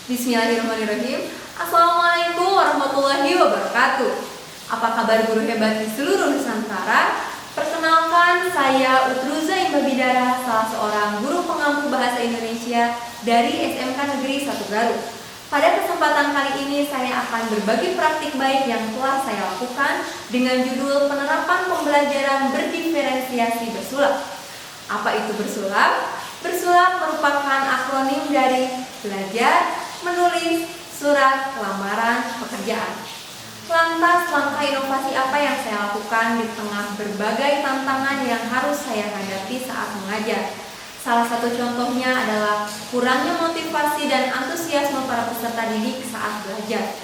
Bismillahirrahmanirrahim. Assalamualaikum warahmatullahi wabarakatuh. Apa kabar guru hebat di seluruh Nusantara? Perkenalkan, saya Utruza Imbabidara, salah seorang guru pengampu bahasa Indonesia dari SMK Negeri 1 Garut. Pada kesempatan kali ini saya akan berbagi praktik baik yang telah saya lakukan dengan judul penerapan pembelajaran berdiferensiasi bersulap. Apa itu bersulap? Bersulap merupakan akronim dari belajar, menulis, surat, lamaran, pekerjaan. Lantas, langkah inovasi apa yang saya lakukan di tengah berbagai tantangan yang harus saya hadapi saat mengajar? Salah satu contohnya adalah kurangnya motivasi dan antusiasme para peserta didik saat belajar.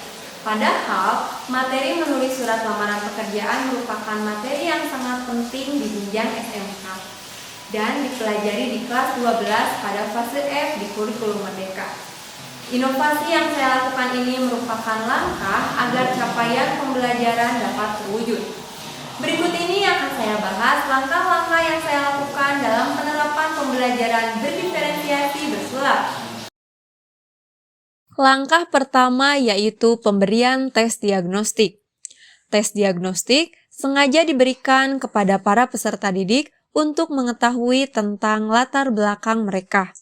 Padahal, materi menulis surat lamaran pekerjaan merupakan materi yang sangat penting di jenjang SMK dan dipelajari di kelas 12 pada fase F di kurikulum Merdeka. Inovasi yang saya lakukan ini merupakan langkah agar capaian pembelajaran dapat terwujud. Berikut ini akan saya bahas langkah-langkah yang saya lakukan dalam penerapan pembelajaran berdiferensiasi bersulap. Langkah pertama yaitu pemberian tes diagnostik. Tes diagnostik sengaja diberikan kepada para peserta didik untuk mengetahui tentang latar belakang mereka.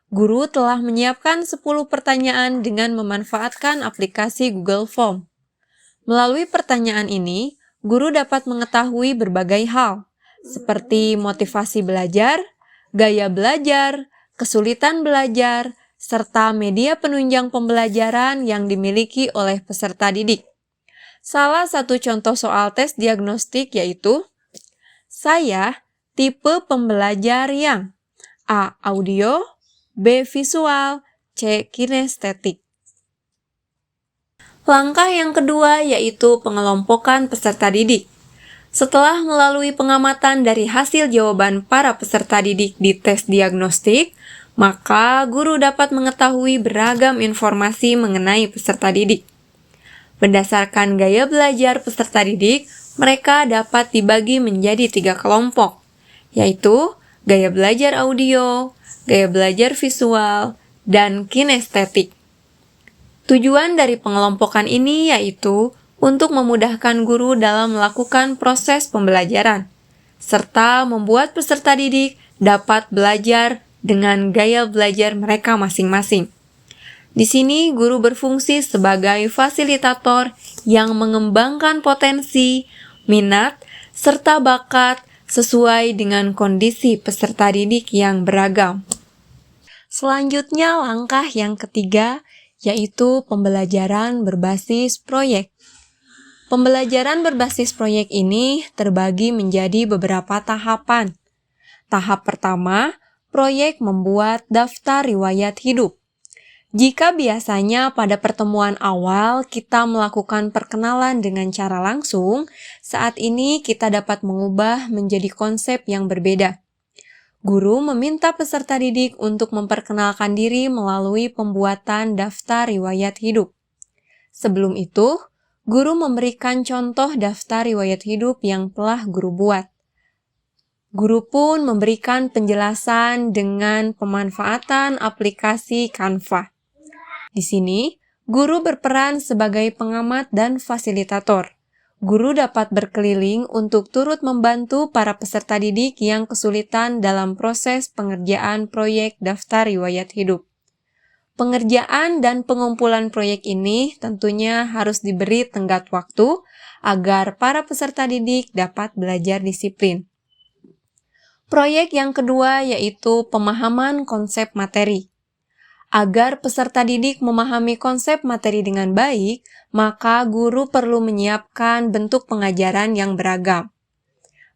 Guru telah menyiapkan 10 pertanyaan dengan memanfaatkan aplikasi Google Form. Melalui pertanyaan ini, guru dapat mengetahui berbagai hal, seperti motivasi belajar, gaya belajar, kesulitan belajar, serta media penunjang pembelajaran yang dimiliki oleh peserta didik. Salah satu contoh soal tes diagnostik yaitu, saya tipe pembelajar yang A. Audio, B. Visual, C. Kinestetik. Langkah yang kedua yaitu pengelompokan peserta didik. Setelah melalui pengamatan dari hasil jawaban para peserta didik di tes diagnostik, maka guru dapat mengetahui beragam informasi mengenai peserta didik. Berdasarkan gaya belajar peserta didik, mereka dapat dibagi menjadi 3 kelompok, yaitu gaya belajar audio, gaya belajar visual, dan kinestetik. Tujuan dari pengelompokan ini yaitu untuk memudahkan guru dalam melakukan proses pembelajaran, serta membuat peserta didik dapat belajar dengan gaya belajar mereka masing-masing. Di sini, guru berfungsi sebagai fasilitator yang mengembangkan potensi, minat, serta bakat sesuai dengan kondisi peserta didik yang beragam. Selanjutnya, langkah yang ketiga yaitu pembelajaran berbasis proyek. Pembelajaran berbasis proyek ini terbagi menjadi beberapa tahapan. Tahap pertama, proyek membuat daftar riwayat hidup. Jika biasanya pada pertemuan awal kita melakukan perkenalan dengan cara langsung, saat ini kita dapat mengubah menjadi konsep yang berbeda. Guru meminta peserta didik untuk memperkenalkan diri melalui pembuatan daftar riwayat hidup. Sebelum itu, guru memberikan contoh daftar riwayat hidup yang telah guru buat. Guru pun memberikan penjelasan dengan pemanfaatan aplikasi Canva. Di sini, guru berperan sebagai pengamat dan fasilitator. Guru dapat berkeliling untuk turut membantu para peserta didik yang kesulitan dalam proses pengerjaan proyek daftar riwayat hidup. Pengerjaan dan pengumpulan proyek ini tentunya harus diberi tenggat waktu agar para peserta didik dapat belajar disiplin. Proyek yang kedua yaitu pemahaman konsep materi. Agar peserta didik memahami konsep materi dengan baik, maka guru perlu menyiapkan bentuk pengajaran yang beragam.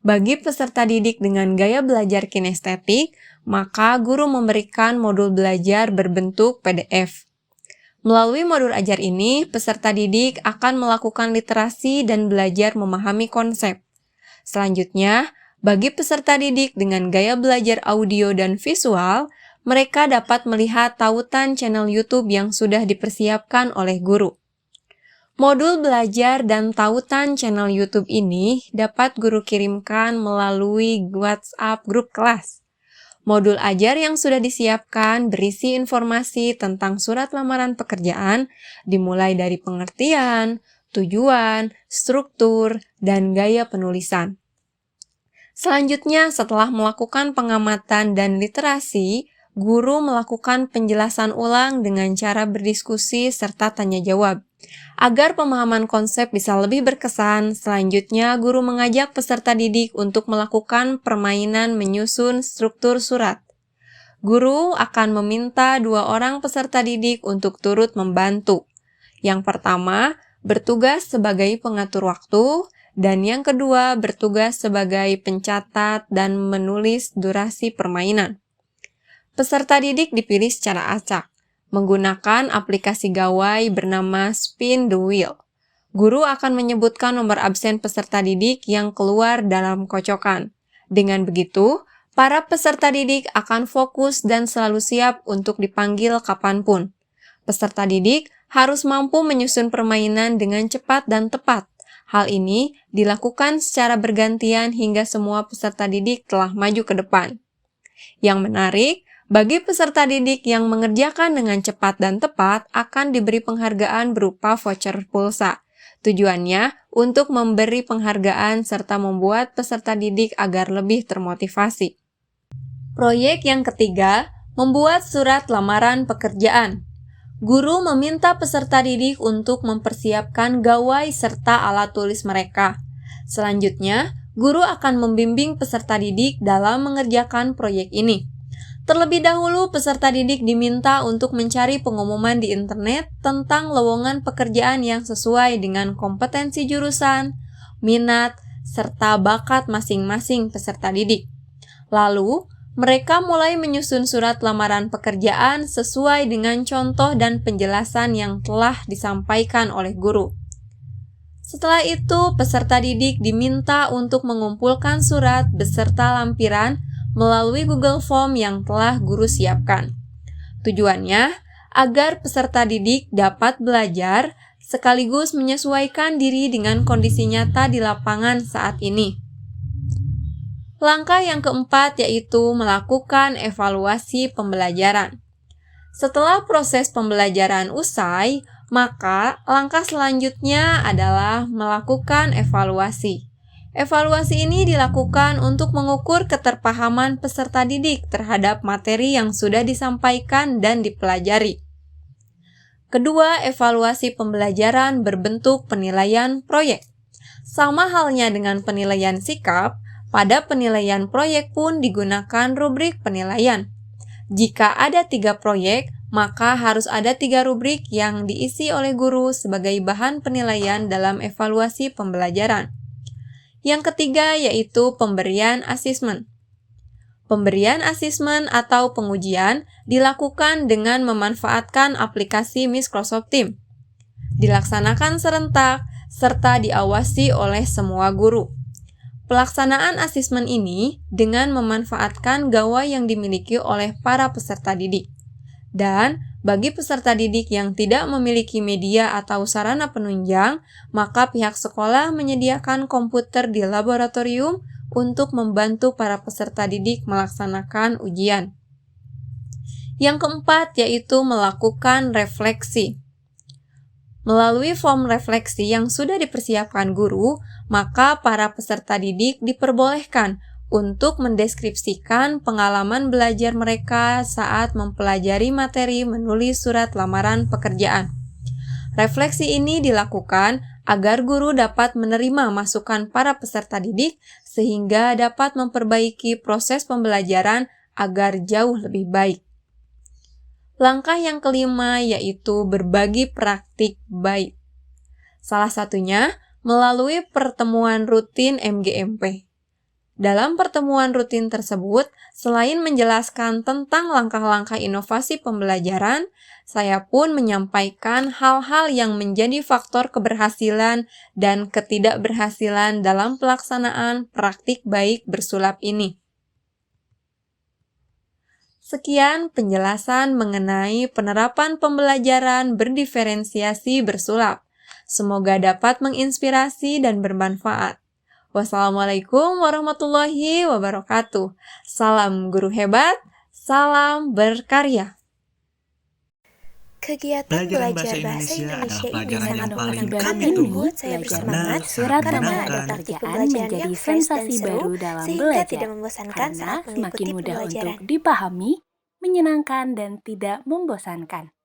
Bagi peserta didik dengan gaya belajar kinestetik, maka guru memberikan modul belajar berbentuk PDF. Melalui modul ajar ini, peserta didik akan melakukan literasi dan belajar memahami konsep. Selanjutnya, bagi peserta didik dengan gaya belajar audio dan visual, mereka dapat melihat tautan channel YouTube yang sudah dipersiapkan oleh guru. Modul belajar dan tautan channel YouTube ini dapat guru kirimkan melalui WhatsApp grup kelas. Modul ajar yang sudah disiapkan berisi informasi tentang surat lamaran pekerjaan, dimulai dari pengertian, tujuan, struktur, dan gaya penulisan. Selanjutnya, setelah melakukan pengamatan dan literasi, guru melakukan penjelasan ulang dengan cara berdiskusi serta tanya jawab. Agar pemahaman konsep bisa lebih berkesan, selanjutnya guru mengajak peserta didik untuk melakukan permainan menyusun struktur surat. Guru akan meminta 2 orang peserta didik untuk turut membantu. Yang pertama, bertugas sebagai pengatur waktu, dan yang kedua bertugas sebagai pencatat dan menulis durasi permainan. Peserta didik dipilih secara acak, menggunakan aplikasi gawai bernama Spin the Wheel. Guru akan menyebutkan nomor absen peserta didik yang keluar dalam kocokan. Dengan begitu, para peserta didik akan fokus dan selalu siap untuk dipanggil kapanpun. Peserta didik harus mampu menyusun permainan dengan cepat dan tepat. Hal ini dilakukan secara bergantian hingga semua peserta didik telah maju ke depan. Yang menarik, bagi peserta didik yang mengerjakan dengan cepat dan tepat akan diberi penghargaan berupa voucher pulsa. Tujuannya untuk memberi penghargaan serta membuat peserta didik agar lebih termotivasi. Proyek yang ketiga, membuat surat lamaran pekerjaan. Guru meminta peserta didik untuk mempersiapkan gawai serta alat tulis mereka. Selanjutnya, guru akan membimbing peserta didik dalam mengerjakan proyek ini. Terlebih dahulu, peserta didik diminta untuk mencari pengumuman di internet tentang lowongan pekerjaan yang sesuai dengan kompetensi jurusan, minat, serta bakat masing-masing peserta didik. Lalu, mereka mulai menyusun surat lamaran pekerjaan sesuai dengan contoh dan penjelasan yang telah disampaikan oleh guru. Setelah itu, peserta didik diminta untuk mengumpulkan surat beserta lampiran melalui Google Form yang telah guru siapkan. Tujuannya agar peserta didik dapat belajar sekaligus menyesuaikan diri dengan kondisi nyata di lapangan saat ini. Langkah yang keempat yaitu melakukan evaluasi pembelajaran. Setelah proses pembelajaran usai, maka langkah selanjutnya adalah melakukan evaluasi. Evaluasi ini dilakukan untuk mengukur keterpahaman peserta didik terhadap materi yang sudah disampaikan dan dipelajari. Kedua, evaluasi pembelajaran berbentuk penilaian proyek. Sama halnya dengan penilaian sikap, pada penilaian proyek pun digunakan rubrik penilaian. Jika ada 3 proyek, maka harus ada 3 rubrik yang diisi oleh guru sebagai bahan penilaian dalam evaluasi pembelajaran. Yang ketiga yaitu pemberian asesmen. Pemberian asesmen atau pengujian dilakukan dengan memanfaatkan aplikasi Microsoft Teams. Dilaksanakan serentak serta diawasi oleh semua guru. Pelaksanaan asesmen ini dengan memanfaatkan gawai yang dimiliki oleh para peserta didik. Dan bagi peserta didik yang tidak memiliki media atau sarana penunjang, maka pihak sekolah menyediakan komputer di laboratorium untuk membantu para peserta didik melaksanakan ujian. Yang keempat yaitu melakukan refleksi. Melalui form refleksi yang sudah dipersiapkan guru, maka para peserta didik diperbolehkan untuk mendeskripsikan pengalaman belajar mereka saat mempelajari materi menulis surat lamaran pekerjaan. Refleksi ini dilakukan agar guru dapat menerima masukan para peserta didik sehingga dapat memperbaiki proses pembelajaran agar jauh lebih baik. Langkah yang kelima yaitu berbagi praktik baik. Salah satunya melalui pertemuan rutin MGMP. Dalam pertemuan rutin tersebut, selain menjelaskan tentang langkah-langkah inovasi pembelajaran, saya pun menyampaikan hal-hal yang menjadi faktor keberhasilan dan ketidakberhasilan dalam pelaksanaan praktik baik bersulap ini. Sekian penjelasan mengenai penerapan pembelajaran berdiferensiasi bersulap. Semoga dapat menginspirasi dan bermanfaat. Wassalamualaikum warahmatullahi wabarakatuh. Salam guru hebat, salam berkarya. Kegiatan belajar bahasa Indonesia ini sangat menyenangkan dan membuat saya bersemangat karena ada praktik pembelajaran yang fresh dan seru sehingga tidak membosankan saat mengikuti semakin mudah pembelajaran. untuk dipahami, menyenangkan, dan tidak membosankan.